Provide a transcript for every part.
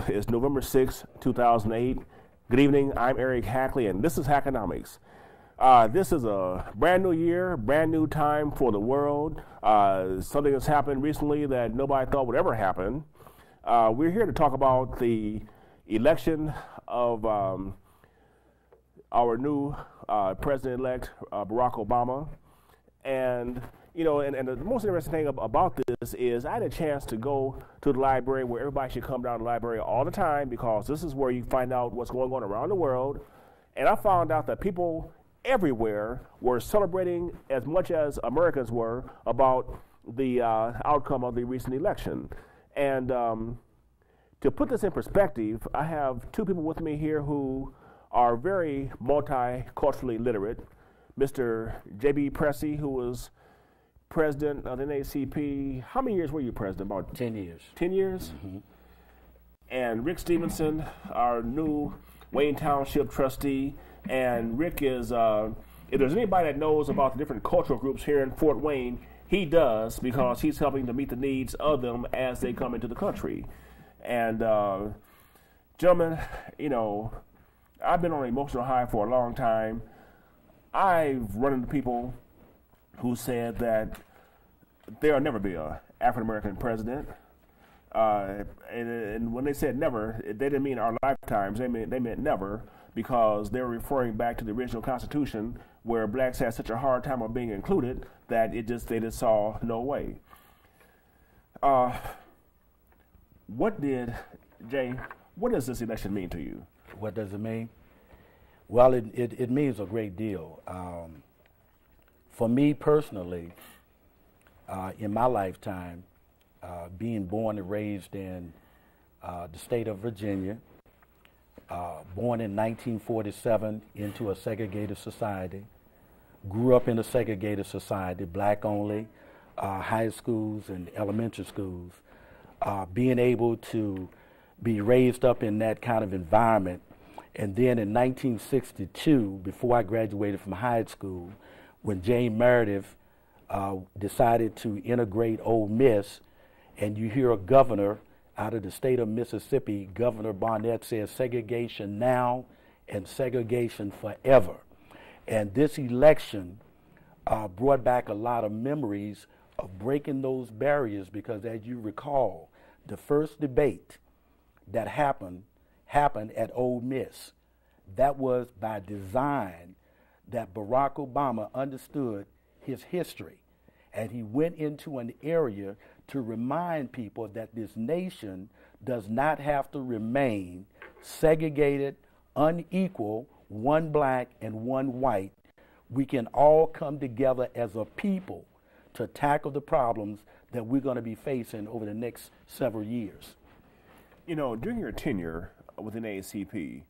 is November 6, 2008. Good evening. I'm Eric Hackley, and this is Hackonomics. This is a brand new year, brand new time for the world. Something has happened recently that nobody thought would ever happen. We're here to talk about the election of our new president-elect, Barack Obama. And the most interesting thing about this is I had a chance to go to the library, where everybody should come down to the library all the time, because this is where you find out what's going on around the world. And I found out that people everywhere were celebrating as much as Americans were about the outcome of the recent election. And to put this in perspective, I have two people with me here who are very multiculturally literate. Mr. J.B. Pressey, who was president of the NAACP. How many years were you president? About 10 years. 10 years? Mm-hmm. And Rick Stevenson, our new Wayne Township trustee. And Rick is, if there's anybody that knows about the different cultural groups here in Fort Wayne, he does, because he's helping to meet the needs of them as they come into the country. And gentlemen, I've been on an emotional high for a long time. I've run into people who said that there'll never be an African-American president. And when they said never, they didn't mean our lifetimes. They meant never, because they were referring back to the original Constitution, where blacks had such a hard time of being included that they just saw no way. What does this election mean to you? What does it mean? Well, it means a great deal. For me personally, in my lifetime, being born and raised in the state of Virginia, born in 1947 into a segregated society, grew up in a segregated society, black only, high schools and elementary schools, being able to be raised up in that kind of environment. And then in 1962, before I graduated from high school, when James Meridith decided to integrate Ole Miss, and you hear a governor out of the state of Mississippi, Governor Barnett, says segregation now and segregation forever. And this election brought back a lot of memories of breaking those barriers, because as you recall, the first debate that happened at Ole Miss. That was by design, that Barack Obama understood his history, and he went into an area to remind people that this nation does not have to remain segregated, unequal, one black and one white. We can all come together as a people to tackle the problems that we're going to be facing over the next several years. During your tenure within AACP,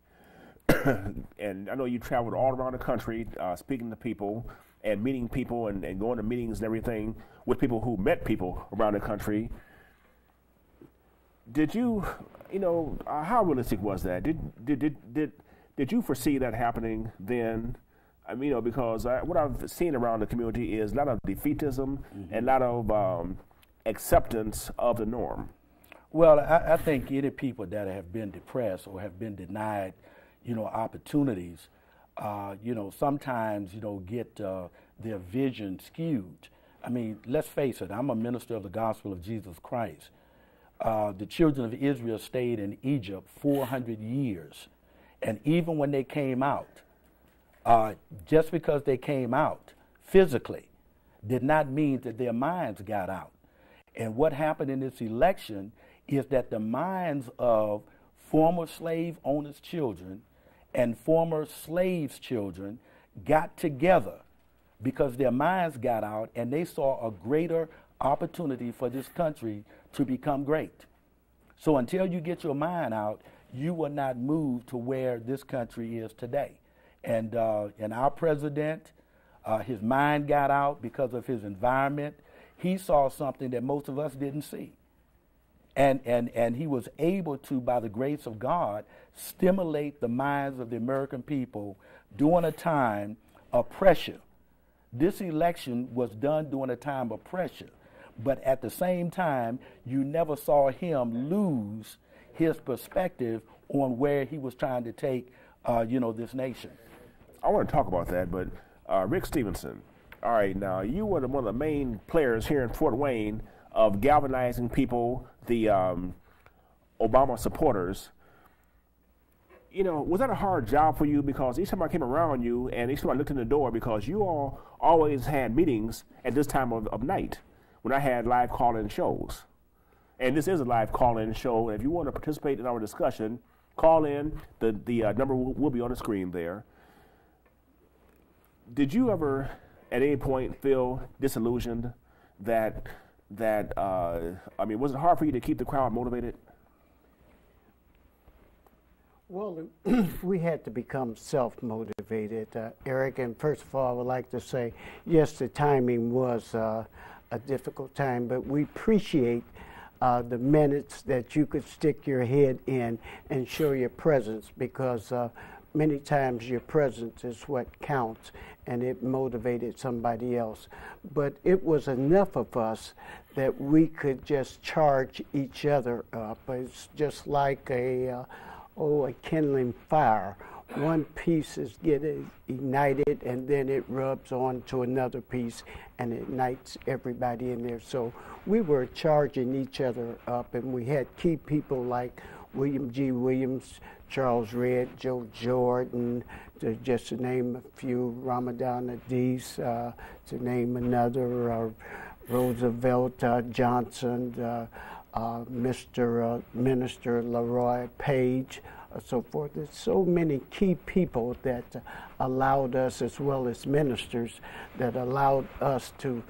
and I know you traveled all around the country speaking to people and meeting people and going to meetings and everything with people who met people around the country. Did you, how realistic was that? Did you foresee that happening then? I mean, because what I've seen around the community is a lot of defeatism and a lot of acceptance of the norm. Well, I think any people that have been depressed or have been denied, opportunities, sometimes, get their vision skewed. I mean, let's face it, I'm a minister of the gospel of Jesus Christ. The children of Israel stayed in Egypt 400 years. And even when they came out, just because they came out physically did not mean that their minds got out. And what happened in this election is that the minds of former slave owners' children and former slaves' children got together, because their minds got out and they saw a greater opportunity for this country to become great. So until you get your mind out, you will not move to where this country is today. And our president, his mind got out because of his environment. He saw something that most of us didn't see. And he was able to, by the grace of God, stimulate the minds of the American people during a time of pressure. This election was done during a time of pressure, but at the same time, you never saw him lose his perspective on where he was trying to take, this nation. I want to talk about that, but Rick Stevenson, all right, now you were one of the main players here in Fort Wayne of galvanizing people, the Obama supporters. Was that a hard job for you? Because each time I came around you and each time I looked in the door, because you all always had meetings at this time of night when I had live call-in shows. And this is a live call-in show. And if you want to participate in our discussion, call in. The number will be on the screen there. Did you ever at any point feel disillusioned was it hard for you to keep the crowd motivated? Well, we had to become self-motivated, Eric. And first of all, I would like to say, yes, the timing was a difficult time, but we appreciate the minutes that you could stick your head in and show your presence, because many times your presence is what counts, and it motivated somebody else. But it was enough of us that we could just charge each other up. It's just like a kindling fire. One piece is getting ignited, and then it rubs on to another piece and ignites everybody in there. So we were charging each other up, and we had key people like William G. Williams, Charles Redd, Joe Jordan, just to name a few, Ramadan Adis, to name another, Roosevelt Johnson, Mr. Minister Leroy Page, so forth. There's so many key people that allowed us, as well as ministers, that allowed us to,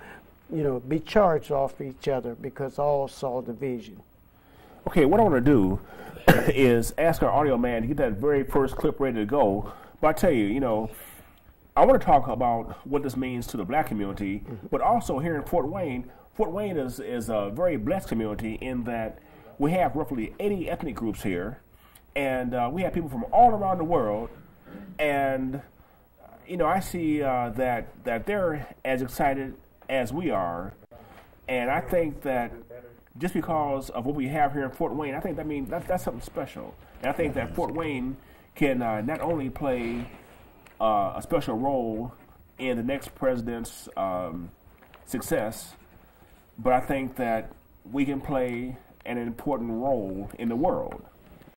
be charged off each other, because all saw the vision. Okay, what I want to do is ask our audio man to get that very first clip ready to go. But I tell you, I want to talk about what this means to the black community, but also here in Fort Wayne. Fort Wayne is a very blessed community in that we have roughly 80 ethnic groups here, and we have people from all around the world. And I see that they're as excited as we are, and I think that just because of what we have here in Fort Wayne, I think that's something special. And I think that Fort Wayne can not only play a special role in the next president's success, but I think that we can play an important role in the world.